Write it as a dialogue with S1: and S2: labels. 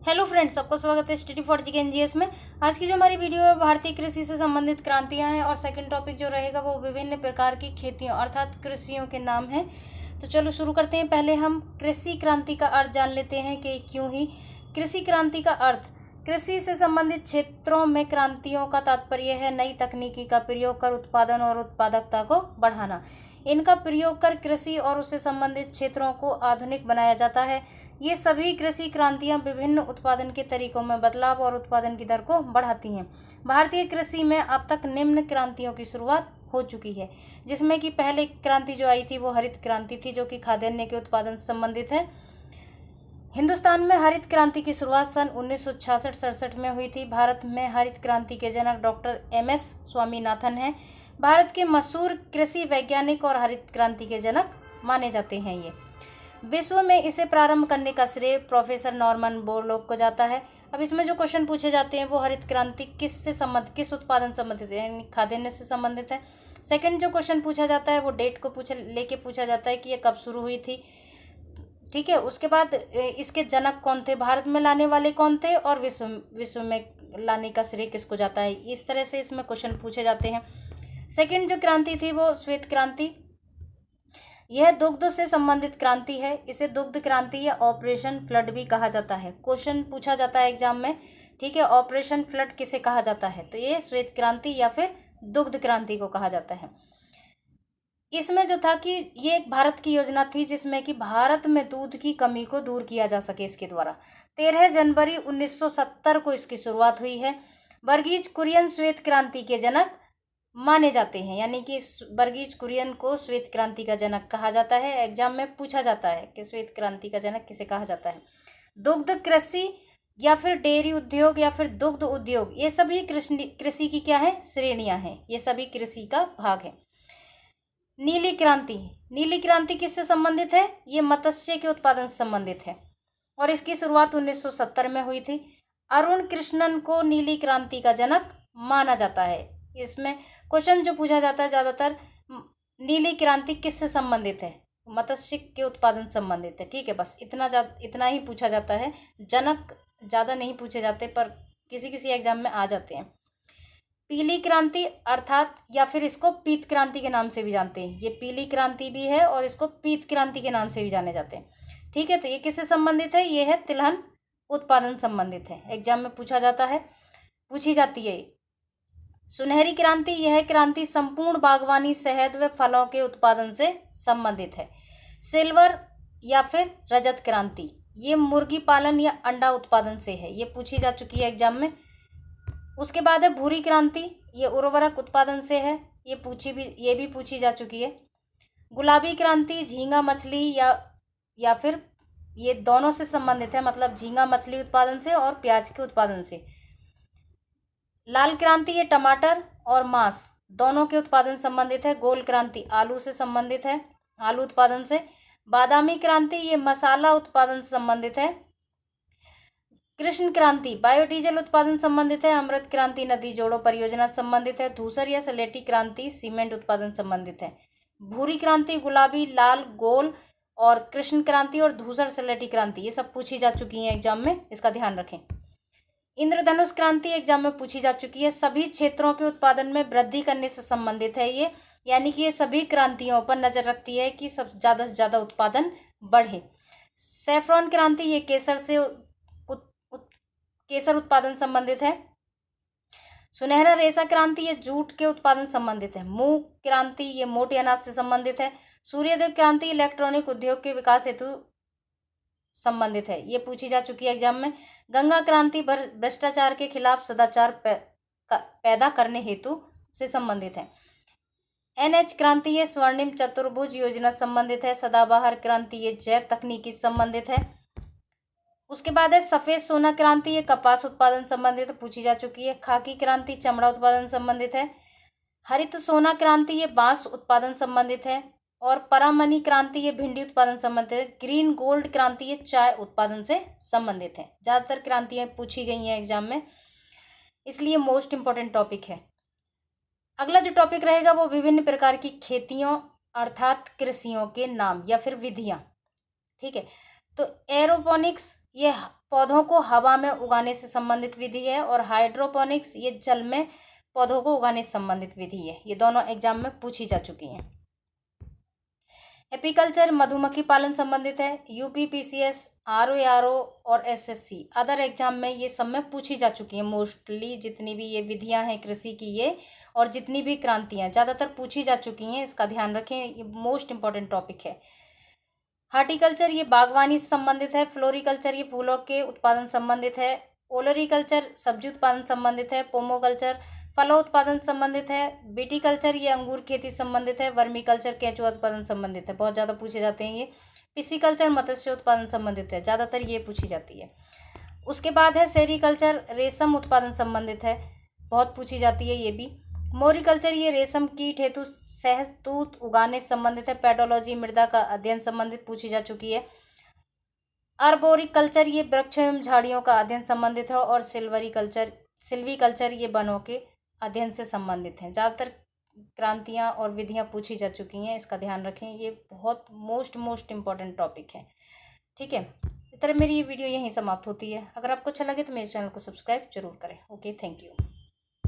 S1: Hello friends, सबका स्वागत है स्टडी फॉर जीके एनजीएस में। आज की जो हमारी वीडियो है भारतीय कृषि से संबंधित क्रांतियां हैं और सेकंड टॉपिक जो रहेगा वो विभिन्न प्रकार की खेतियों अर्थात कृषियों के नाम हैं। तो चलो शुरू करते हैं। पहले हम कृषि क्रांति का अर्थ जान लेते हैं कि क्यों ही कृषि क्रांति का अर्थ कृषि से संबंधित क्षेत्रों में क्रांतियों का तात्पर्य है नई तकनीकी का प्रयोग कर उत्पादन और उत्पादकता को बढ़ाना। इनका प्रयोग कर कृषि और उससे संबंधित क्षेत्रों को आधुनिक बनाया जाता है। ये सभी कृषि क्रांतियां विभिन्न उत्पादन के तरीकों में बदलाव और उत्पादन की दर को बढ़ाती हैं। भारतीय कृषि में अब तक निम्न क्रांतियों की शुरुआत हो चुकी है, जिसमें कि पहले क्रांति जो आई थी वो हरित क्रांति थी, जो कि खाद्यान्न के उत्पादन से संबंधित है। हिंदुस्तान में हरित क्रांति की शुरुआत सन 1966-67 में हुई थी। भारत में हरित क्रांति के जनक डॉक्टर MS स्वामीनाथन हैं। भारत के मशहूर कृषि वैज्ञानिक और हरित क्रांति के जनक माने जाते हैं। ये विश्व में इसे प्रारंभ करने का श्रेय प्रोफेसर नॉर्मन बोरलॉग को जाता है। अब इसमें जो क्वेश्चन पूछे जाते हैं वो हरित क्रांति किस उत्पादन संबंधित है, यानी खाद्यान्न से संबंधित है। सेकंड जो क्वेश्चन पूछा जाता है वो डेट को लेके पूछा जाता है कि ये कब शुरू हुई थी। ठीक है, उसके बाद इसके जनक कौन थे, भारत में लाने वाले कौन थे और विश्व में लाने का श्रेय किसको जाता है। इस तरह से इसमें क्वेश्चन पूछे जाते हैं। सेकंड जो क्रांति थी वो श्वेत क्रांति। यह दुग्ध से संबंधित क्रांति है। इसे दुग्ध क्रांति या ऑपरेशन फ्लड भी कहा जाता है। क्वेश्चन पूछा जाता है एग्जाम में, ठीक है, ऑपरेशन फ्लड किसे कहा जाता है, तो ये श्वेत क्रांति या फिर दुग्ध क्रांति को कहा जाता है। इसमें जो था कि ये एक भारत की योजना थी जिसमें कि भारत में दूध की कमी को दूर किया जा सके इसके द्वारा। 13 जनवरी 1970 को इसकी शुरुआत हुई है। वर्गीज कुरियन श्वेत क्रांति के जनक माने जाते हैं, यानी कि वर्गीज कुरियन को श्वेत क्रांति का जनक कहा जाता है। एग्जाम में पूछा जाता है कि श्वेत क्रांति का जनक किसे कहा जाता है। दुग्ध कृषि या फिर डेयरी उद्योग या फिर दुग्ध उद्योग, ये सभी कृषि की क्या है, श्रेणियां हैं। ये सभी कृषि का भाग है। नीली क्रांति, नीली क्रांति किससे संबंधित है, ये मत्स्य के उत्पादन से संबंधित है और इसकी शुरुआत 1970 में हुई थी। अरुण कृष्णन को नीली क्रांति का जनक माना जाता है। इसमें क्वेश्चन जो पूछा जाता है ज़्यादातर, नीली क्रांति किससे संबंधित है, मत्स्य के उत्पादन संबंधित है। ठीक है, बस इतना ही पूछा जाता है। जनक ज़्यादा नहीं पूछे जाते पर किसी किसी एग्जाम में आ जाते हैं। पीली क्रांति अर्थात या फिर इसको पीत क्रांति के नाम से भी जानते हैं। ये पीली क्रांति भी है और इसको पीत क्रांति के नाम से भी जाने जाते हैं। ठीक है, तो ये किससे संबंधित है, ये है तिलहन उत्पादन संबंधित है। एग्जाम में पूछी जाती है। सुनहरी क्रांति, यह क्रांति संपूर्ण बागवानी, शहद व फलों के उत्पादन से संबंधित है। सिल्वर या फिर रजत क्रांति, ये मुर्गी पालन या अंडा उत्पादन से है। ये पूछी जा चुकी है एग्जाम में। उसके बाद है भूरी क्रांति, ये उर्वरक उत्पादन से है। ये भी पूछी जा चुकी है। गुलाबी क्रांति झींगा मछली या फिर ये दोनों से संबंधित है, मतलब झींगा मछली उत्पादन से और प्याज के उत्पादन से। लाल क्रांति ये टमाटर और मांस दोनों के उत्पादन संबंधित है। गोल क्रांति आलू से संबंधित है, आलू उत्पादन से। बादामी क्रांति ये मसाला उत्पादन से संबंधित है। कृष्ण क्रांति बायोडीजल उत्पादन संबंधित है। अमृत क्रांति नदी जोड़ो परियोजना संबंधित है। धूसर या सलेटी क्रांति सीमेंट उत्पादन संबंधित है। भूरी क्रांति गुलाबी, लाल, गोल और कृष्ण क्रांति और धूसर सलेटी क्रांति ये सब पूछी जा चुकी हैं एग्जाम में, इसका ध्यान रखें। इंद्रधनुष क्रांति एग्जाम में पूछी जा चुकी है। सभी क्षेत्रों के उत्पादन में वृद्धि करने से संबंधित है ये, यानी कि ये सभी क्रांतियों पर नजर रखती है कि सब ज़्यादा से ज़्यादा उत्पादन बढ़े। सैफ्रॉन क्रांति ये केसर उत्पादन संबंधित है। सुनहरा रेशा क्रांति ये जूट के उत्पादन संबंधित है। मूंग क्रांति ये मोटे अनाज से संबंधित है। सूर्योदय क्रांति इलेक्ट्रॉनिक उद्योग के विकास हेतु संबंधित है। ये पूछी जा चुकी है एग्जाम में। गंगा क्रांति भ्रष्टाचार के खिलाफ सदाचार पैदा करने हेतु से संबंधित है। NH क्रांति ये स्वर्णिम चतुर्भुज योजना संबंधित है। सदाबहार क्रांति ये जैव तकनीकी संबंधित है। उसके बाद है सफेद सोना क्रांति ये कपास उत्पादन संबंधित पूछी जा चुकी है। खाकी क्रांति चमड़ा उत्पादन संबंधित है। हरित सोना क्रांति ये बांस उत्पादन संबंधित है और परामनी क्रांति ये भिंडी उत्पादन संबंधित है। ग्रीन गोल्ड क्रांति ये चाय उत्पादन से संबंधित है। ज़्यादातर क्रांतियाँ पूछी गई हैं एग्जाम में, इसलिए मोस्ट इंपॉर्टेंट टॉपिक है। अगला जो टॉपिक रहेगा वो विभिन्न प्रकार की खेतियों अर्थात कृषियों के नाम या फिर विधियाँ। ठीक है, तो एरोपोनिक्स ये पौधों को हवा में उगाने से संबंधित विधि है, और हाइड्रोपोनिक्स ये जल में पौधों को उगाने से संबंधित विधि है। ये दोनों एग्जाम में पूछी जा चुकी हैं। एपीकल्चर मधुमक्खी पालन संबंधित है। यूपीपीसीएस, आरओ और एसएससी अदर एग्जाम में ये सब में पूछी जा चुकी हैं। मोस्टली जितनी भी ये विधियां हैं कृषि की ये, और जितनी भी क्रांतियां ज़्यादातर पूछी जा चुकी हैं, इसका ध्यान रखें, ये मोस्ट इंपॉर्टेंट टॉपिक है। हार्टिकल्चर ये बागवानी से संबंधित है। फ्लोरिकल्चर ये फूलों के उत्पादन संबंधित है। ओलरीकल्चर सब्जी उत्पादन संबंधित है। पोमोकल्चर फलों उत्पादन संबंधित है। विटीकल्चर ये अंगूर खेती संबंधित है। वर्मीकल्चर केंचुआ उत्पादन संबंधित है, बहुत ज़्यादा पूछे जाते हैं ये। पिसीकल्चर मत्स्य उत्पादन संबंधित है, ज़्यादातर ये पूछी जाती है। उसके बाद है सेरीकल्चर, रेशम उत्पादन संबंधित है, बहुत पूछी जाती है ये भी। मोरिकल्चर ये रेशम कीट हेतु शहतूत उगाने से संबंधित है। पेडोलॉजी मृदा का अध्ययन संबंधित पूछी जा चुकी है। आर्बोरिकल्चर ये वृक्षों एवं झाड़ियों का अध्ययन संबंधित है। और सिल्वीकल्चर ये वनों के अध्ययन से संबंधित हैं। ज़्यादातर क्रांतियाँ और विधियाँ पूछी जा चुकी हैं, इसका ध्यान रखें, ये बहुत मोस्ट इम्पॉर्टेंट टॉपिक है। ठीक है, इस तरह मेरी ये वीडियो यहीं समाप्त होती है। अगर आपको अच्छा लगे तो मेरे चैनल को सब्सक्राइब जरूर करें। Okay, thank you.